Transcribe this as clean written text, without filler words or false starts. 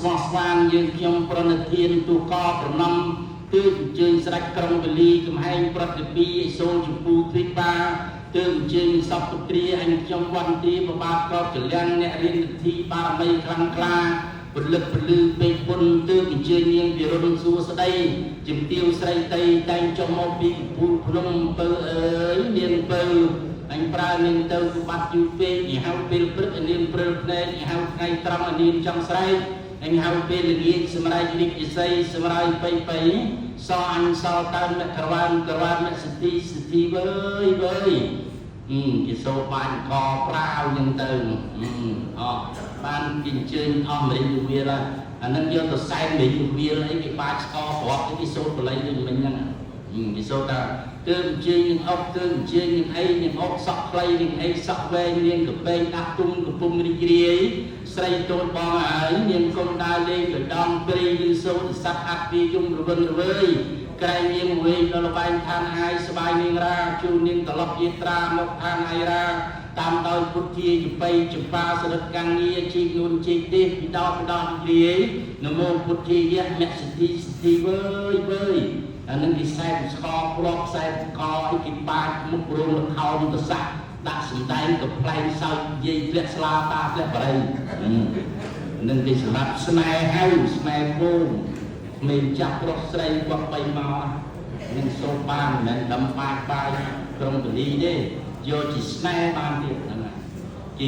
ស្វាងយើងខ្ញុំប្រណិធានទូកប្រណំទើបអញ្ជើញស្រេចក្រុងវេលីកំហែងប្រតិពីឯសូលចម្ពូទ្វីបាទើបអញ្ជើញសពពុត្រាអញខ្ញុំវន្ទាបបាតកោចលៀងអ្នករៀនវិធីបារមីខ្លាំងក្លាពលិតពលឺពេកពុនទើបអញ្ជើញនាងវិរុនសួស្ដីជំទាវស្រីតីតែងចុះមកពីកំពូលភ្នំពៅអើយនាងពៅអញប្រើនាងទៅបាត់យូរពេកញហៅពេលព្រឹកនាងព្រើលភ្នែកញហៅថ្ងៃត្រង់នាងចង់ស្រែកអញហៅពេលល្ងាចសម្រាប់រីកវិស័យសម្រាប់បៃសអញសល់តាមអ្នកក្រវ៉ានអ្នកសិទ្ធិវើយគេសូបានកប្រាវយ៉ាងទៅបានគេអញ្ជើញអស់មរិញវាលអានឹងយកទៅសែនមរិញវាលអីគេបាចស្កប្រាប់គេសូបលៃដូចមិញហ្នឹងគេសូថាទើបអញ្ជើញនឹងអុកទើបអញ្ជើញនឹងអីនឹងអុកសក់ខ្លីនឹងអីសក់វែងនាងកពេងដាក់ទុំកំពុងរីករាយស្រីតូនបងហើយនាងកុំដើរលេងកដងព្រៃឬសូត្រស័ក្តិអត់ពីយំរវឹងរវើយក្រែងនាងវែងដល់លបែងឋានហើយស្បាយនាងរាជូននាងត្រឡប់យាត្រាមកឋានហើយរាតាមដោយពុទ្ធាចំបៃចម្បាសរិទ្ធកាំងងារជីកនួនជីកទេពីដោរីរាយនមោពុទ្ធាយៈមគ្គសិទ្ធិវើយអានឹងគេខ្សែស្គរគ្រាប់ខ្សែកអីគេបាចមុខរោងលខោនទៅសាក់ដាក់សំដែងកំប្លែងសើចនិយាយធ្លាក់ស្លាតាធ្លាក់បរិយនឹងគេសម្រាប់ស្នេហ៍ហៅស្នេហ៍គោមានចាប់ប្រុសស្រីគាត់បីមកនឹងសូមបានមិនមែនដំបាច់បាយក្រុងពលីទេយកជាស្នេហ៍បានទៀត